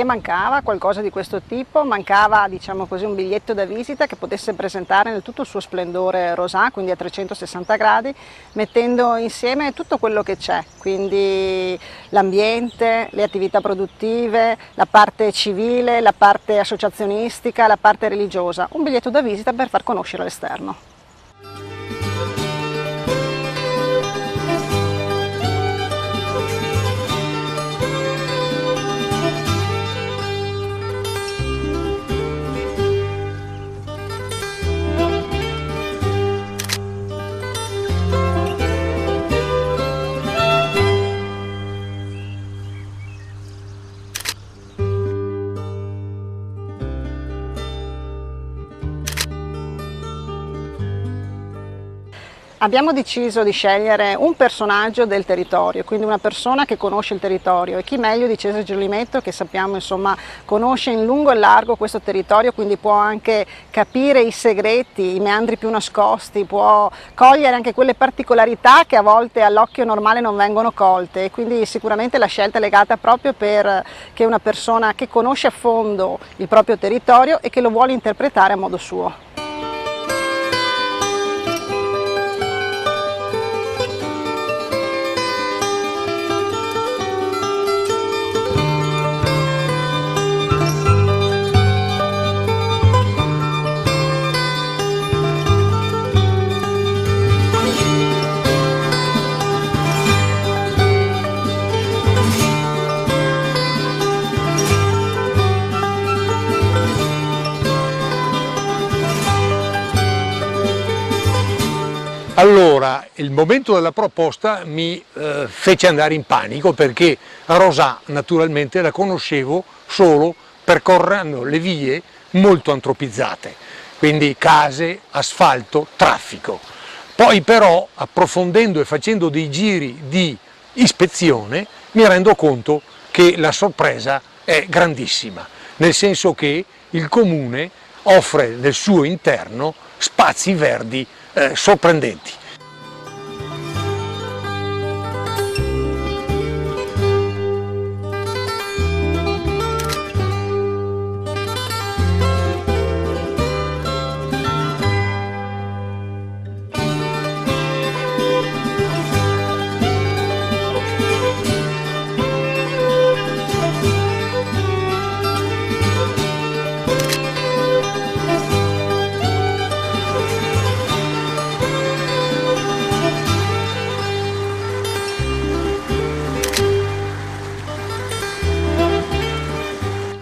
mancava qualcosa di questo tipo, mancava, diciamo così, un biglietto da visita che potesse presentare nel tutto il suo splendore rosà, quindi a 360 gradi, mettendo insieme tutto quello che c'è, quindi l'ambiente, le attività produttive, la parte civile, la parte associazionistica, la parte religiosa, un biglietto da visita per far conoscere l'esterno. Abbiamo deciso di scegliere un personaggio del territorio, quindi una persona che conosce il territorio, e chi meglio di Cesare Giolimetto, che sappiamo insomma conosce in lungo e largo questo territorio, quindi può anche capire i segreti, i meandri più nascosti, può cogliere anche quelle particolarità che a volte all'occhio normale non vengono colte, e quindi sicuramente la scelta è legata proprio perché è una persona che conosce a fondo il proprio territorio e che lo vuole interpretare a modo suo. Allora, il momento della proposta mi fece andare in panico, perché Rosà naturalmente la conoscevo solo percorrendo le vie molto antropizzate, quindi case, asfalto, traffico. Poi però, approfondendo e facendo dei giri di ispezione, mi rendo conto che la sorpresa è grandissima, nel senso che il comune offre nel suo interno spazi verdi sorprendenti.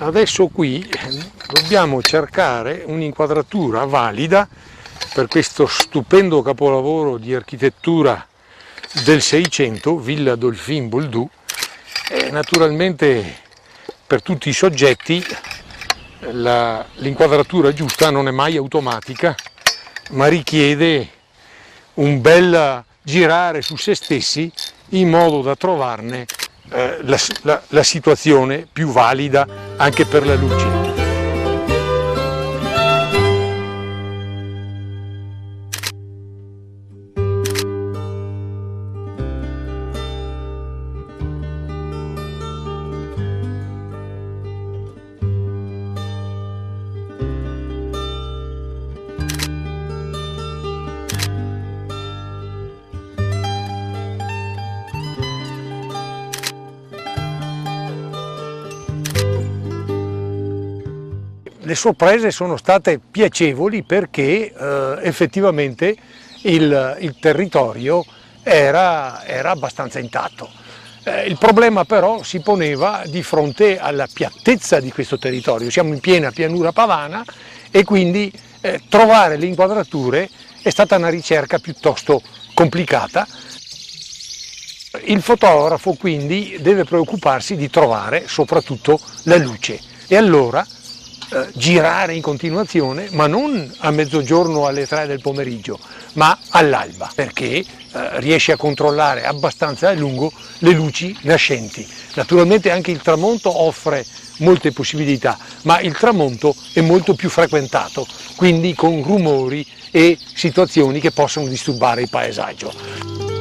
Adesso qui dobbiamo cercare un'inquadratura valida per questo stupendo capolavoro di architettura del Seicento, Villa Dolphin Bouldoux, e naturalmente per tutti i soggetti l'inquadratura giusta non è mai automatica, ma richiede un bel girare su se stessi in modo da trovarne la situazione più valida anche per la luce. Le sorprese sono state piacevoli perché effettivamente il territorio era abbastanza intatto. Il problema però si poneva di fronte alla piattezza di questo territorio. Siamo in piena pianura padana e quindi trovare le inquadrature è stata una ricerca piuttosto complicata. Il fotografo quindi deve preoccuparsi di trovare soprattutto la luce, e allora girare in continuazione, ma non a mezzogiorno alle 3 del pomeriggio, ma all'alba, perché riesce a controllare abbastanza a lungo le luci nascenti. Naturalmente anche il tramonto offre molte possibilità, ma il tramonto è molto più frequentato, quindi con rumori e situazioni che possono disturbare il paesaggio.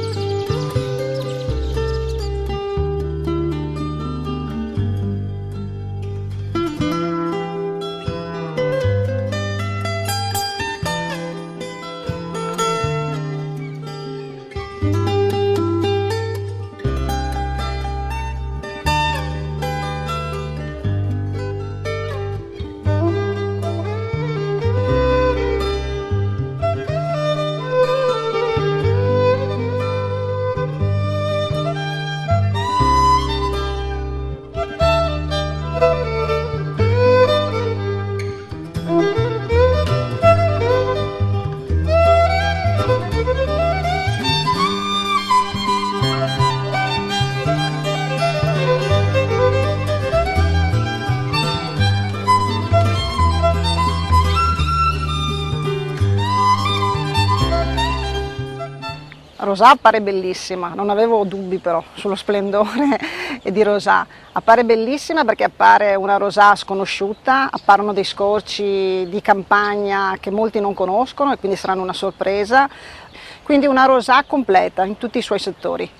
Rosà appare bellissima, non avevo dubbi però sullo splendore di Rosà. Appare bellissima perché appare una Rosà sconosciuta, apparono dei scorci di campagna che molti non conoscono e quindi saranno una sorpresa. Quindi una Rosà completa in tutti i suoi settori.